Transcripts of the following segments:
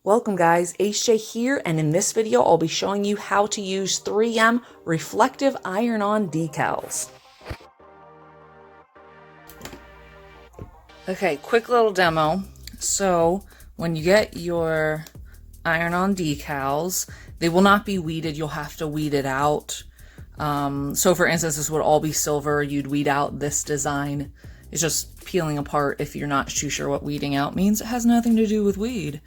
Welcome guys, HJ here, and in this video I'll be showing you how to use 3M reflective iron-on decals. Okay, quick little demo. So when you get your iron-on decals, they will not be weeded, you'll have to weed it out. So for instance, this would all be silver, you'd weed out this design. It's just peeling apart if you're not too sure what weeding out means. It has nothing to do with weed.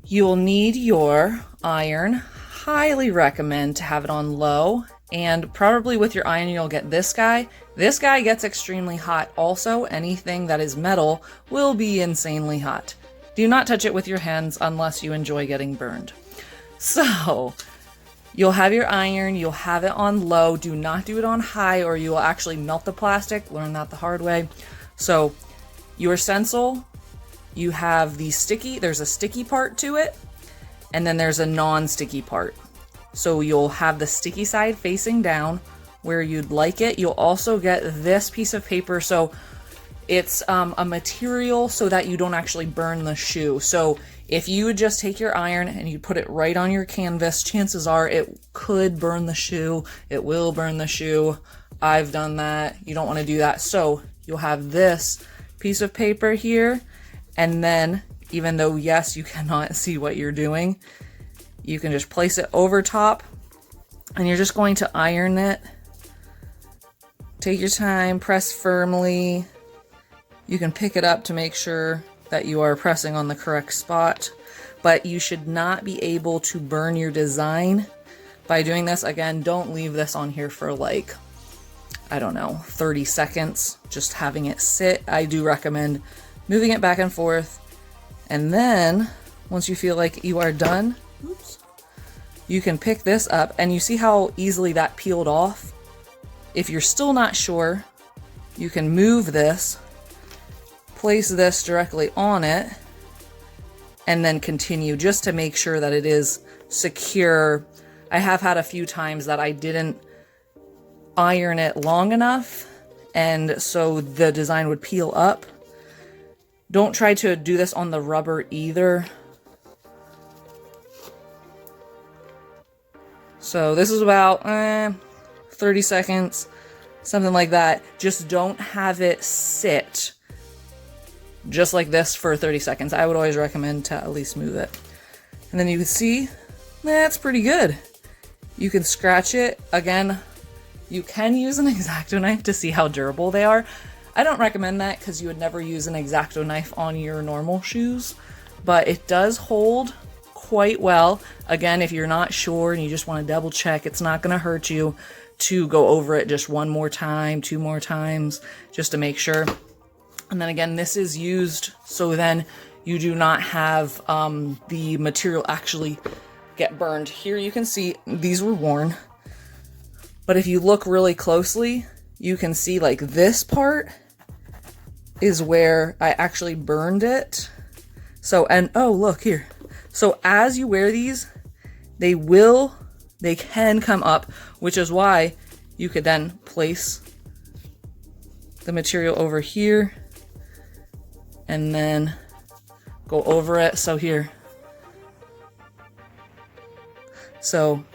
You'll need your iron. Highly recommend to have it on low, and probably with your iron you'll get this guy. This guy gets extremely hot. Also, anything that is metal will be insanely hot. Do not touch it with your hands unless you enjoy getting burned. So, you'll have your iron, you'll have it on low. Do not do it on high or you will actually melt the plastic. Learn that the hard way. So, your stencil, you have the sticky, there's a sticky part to it, and then there's a non-sticky part. So you'll have the sticky side facing down where you'd like it. You'll also get this piece of paper, so it's a material so that you don't actually burn the shoe. So if you would just take your iron and you put it right on your canvas, chances are it could burn the shoe. It will burn the shoe. I've done that. You don't want to do that. So you'll have this piece of paper here. And then, even though, yes, you cannot see what you're doing, you can just place it over top, and you're just going to iron it. Take your time, press firmly. You can pick it up to make sure that you are pressing on the correct spot, but you should not be able to burn your design by doing this. Again, don't leave this on here for like, I don't know, 30 seconds, just having it sit. I do recommend moving it back and forth, and then once you feel like you are done, oops, you can pick this up, and you see how easily that peeled off? If you're still not sure, you can move this, place this directly on it, and then continue just to make sure that it is secure. I have had a few times that I didn't iron it long enough, and so the design would peel up. Don't try to do this on the rubber either. So this is about 30 seconds, something like that. Just don't have it sit just like this for 30 seconds. I would always recommend to at least move it. And then you can see, that's pretty good. You can scratch it. Again, you can use an X-Acto knife to see how durable they are. I don't recommend that because you would never use an X-Acto knife on your normal shoes, but it does hold quite well. Again, if you're not sure and you just want to double check, it's not going to hurt you to go over it just one more time, two more times, just to make sure. And then again, this is used so then you do not have the material actually get burned. Here you can see these were worn, but if you look really closely, you can see like this part is where I actually burned it. So, and oh, look here. So as you wear these, they can come up, which is why you could then place the material over here and then go over it. So here. So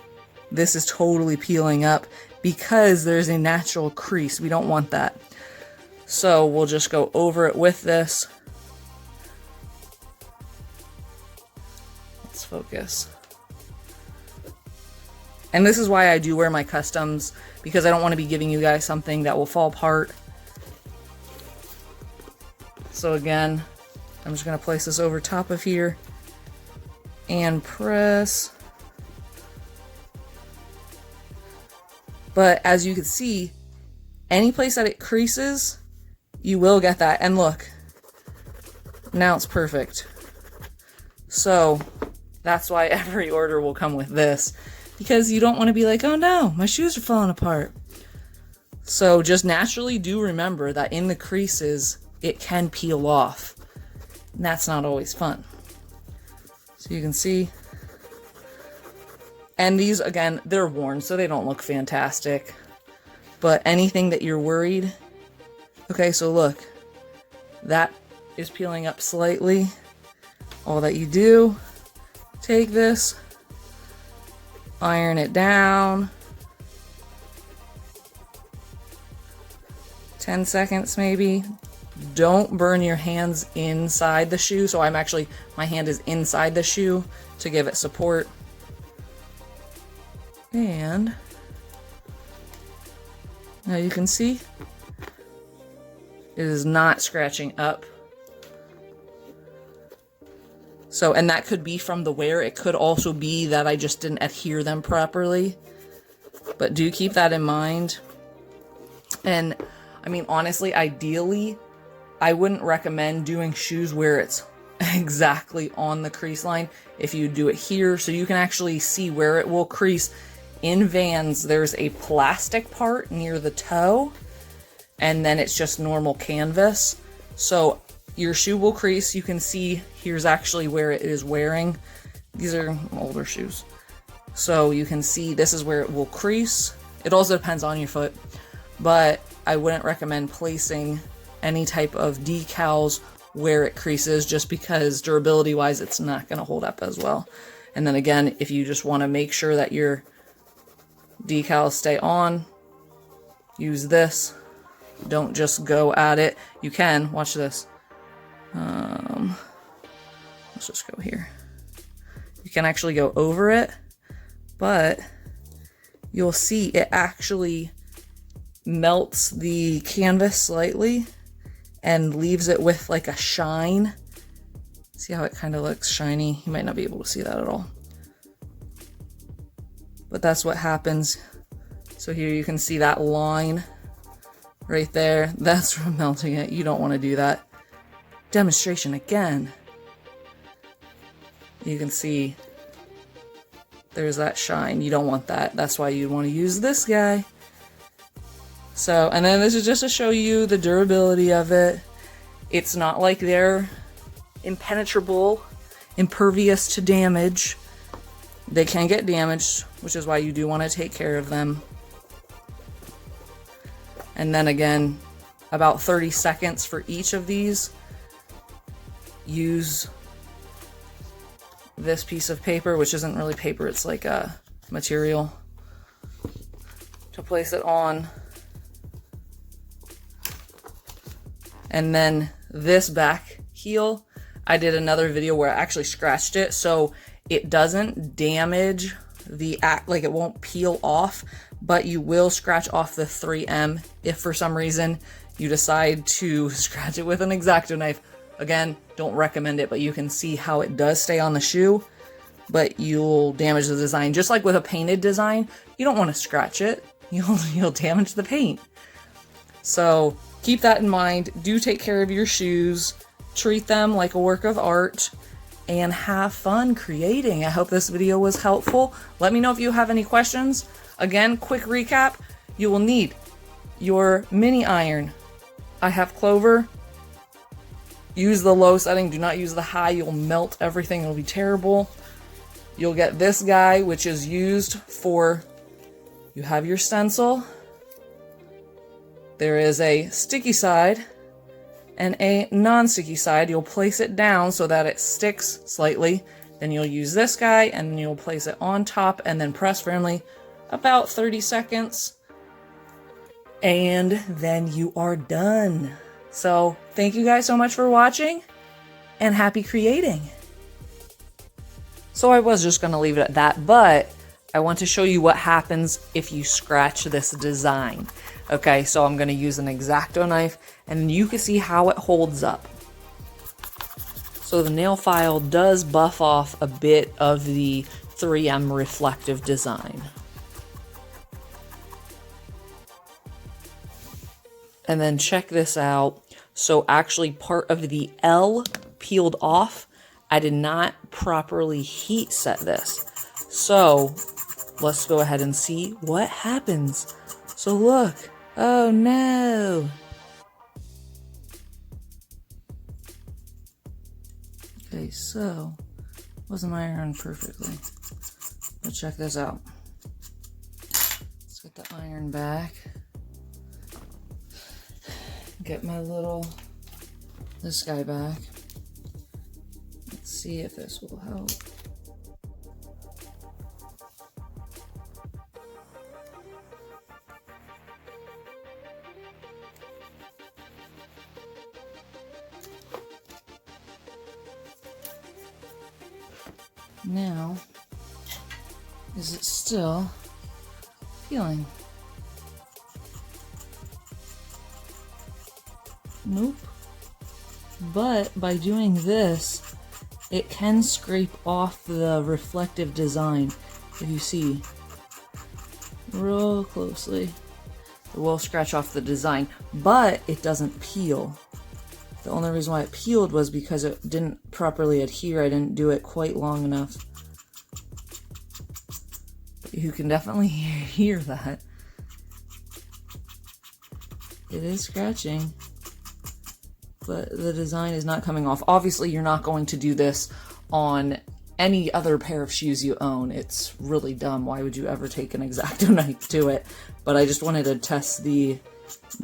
this is totally peeling up because there's a natural crease. We don't want that. So we'll just go over it with this. Let's focus. And this is why I do wear my customs, because I don't want to be giving you guys something that will fall apart. So again, I'm just going to place this over top of here and press. But as you can see, any place that it creases, you will get that. And look, now it's perfect. So that's why every order will come with this, because you don't want to be like, oh no, my shoes are falling apart. So just naturally do remember that in the creases, it can peel off. And that's not always fun. So you can see. And these, again, they're worn, so they don't look fantastic. But anything that you're worried, okay, so look, that is peeling up slightly. all that you do, take this, iron it down, 10 seconds maybe. Don't burn your hands inside the shoe. So my hand is inside the shoe to give it support. And now you can see it is not scratching up. So, and that could be from the wear. It could also be that I just didn't adhere them properly. But do keep that in mind. And I mean, honestly, ideally, I wouldn't recommend doing shoes where it's exactly on the crease line. If you do it here, so you can actually see where it will crease. In Vans, there's a plastic part near the toe, and then it's just normal canvas. So your shoe will crease. You can see here's actually where it is wearing. These are older shoes. So you can see this is where it will crease. It also depends on your foot, but I wouldn't recommend placing any type of decals where it creases, just because durability wise it's not going to hold up as well. And then again, if you just want to make sure that your decals stay on, use this. Don't just go at it. You can watch this. Let's just go here. You can actually go over it, but you'll see it actually melts the canvas slightly and leaves it with like a shine. See how it kind of looks shiny? You might not be able to see that at all, but that's what happens. So here you can see that line right there. That's from melting it. You don't want to do that. Demonstration again. You can see there's that shine. You don't want that. That's why you want to use this guy. So, and then this is just to show you the durability of it. It's not like they're impenetrable, impervious to damage. They can get damaged, which is why you do want to take care of them. And then again, about 30 seconds for each of these. Use this piece of paper, which isn't really paper, it's like a material, to place it on. And then this back heel, I did another video where I actually scratched it so it doesn't damage the like it won't peel off, but you will scratch off the 3M if for some reason you decide to scratch it with an X-Acto knife. Again, don't recommend it, but you can see how it does stay on the shoe, but you'll damage the design. Just like with a painted design, you don't want to scratch it. You'll damage the paint. So keep that in mind. Do take care of your shoes. Treat them like a work of art and have fun creating. I hope this video was helpful. Let me know if you have any questions. Again, quick recap. You will need your mini iron. I have Clover. Use the low setting. Do not use the high. You'll melt everything. It'll be terrible. You'll get this guy, which is used for, you have your stencil. There is a sticky side and a non-sticky side. You'll place it down so that it sticks slightly. Then you'll use this guy and you'll place it on top and then press firmly about 30 seconds. And then you are done. So thank you guys so much for watching and happy creating. So I was just going to leave it at that, but I want to show you what happens if you scratch this design. Okay, so I'm going to use an X-Acto knife and you can see how it holds up. So the nail file does buff off a bit of the 3M reflective design. And then check this out. So actually part of the L peeled off. I did not properly heat set this. So let's go ahead and see what happens. So look. Oh no. Okay, so wasn't ironed perfectly. But check this out. Let's get the iron back. Get my this guy back. Let's see if this will help. Now, is it still peeling? Nope. But by doing this, it can scrape off the reflective design. If you see real closely, it will scratch off the design, but it doesn't peel. The only reason why it peeled was because it didn't properly adhere. I didn't do it quite long enough. But you can definitely hear that. It is scratching, but the design is not coming off. Obviously, you're not going to do this on any other pair of shoes you own. It's really dumb. Why would you ever take an X-Acto knife to it? But I just wanted to test the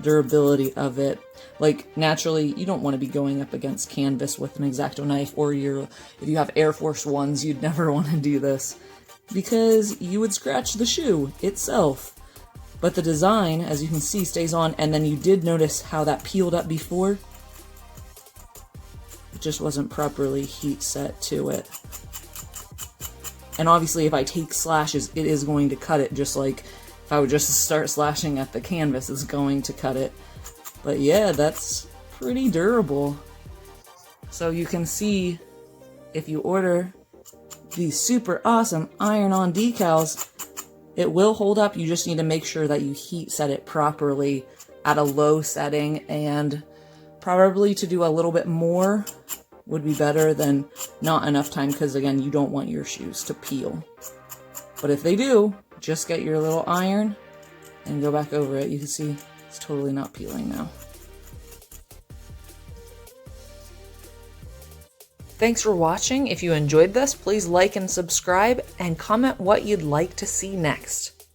durability of it. Like, naturally, you don't want to be going up against canvas with an X-Acto knife, or if you have Air Force Ones, you'd never want to do this because you would scratch the shoe itself. But the design, as you can see, stays on, and then you did notice how that peeled up before. It just wasn't properly heat set to it. And obviously, if I take slashes, it is going to cut it, just like if I would just start slashing at the canvas, it's going to cut it. But yeah, that's pretty durable. So you can see, if you order these super awesome iron-on decals, it will hold up. You just need to make sure that you heat set it properly at a low setting, and probably to do a little bit more would be better than not enough time, because again, you don't want your shoes to peel. But if they do, just get your little iron and go back over it. You can see it's totally not peeling now. Thanks for watching. If you enjoyed this, please like and subscribe, and comment what you'd like to see next.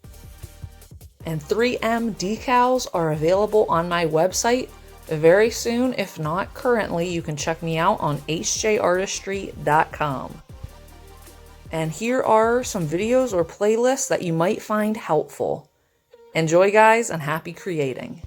And 3M decals are available on my website very soon. If not currently, you can check me out on hjartistry.com. And here are some videos or playlists that you might find helpful. Enjoy, guys, and happy creating.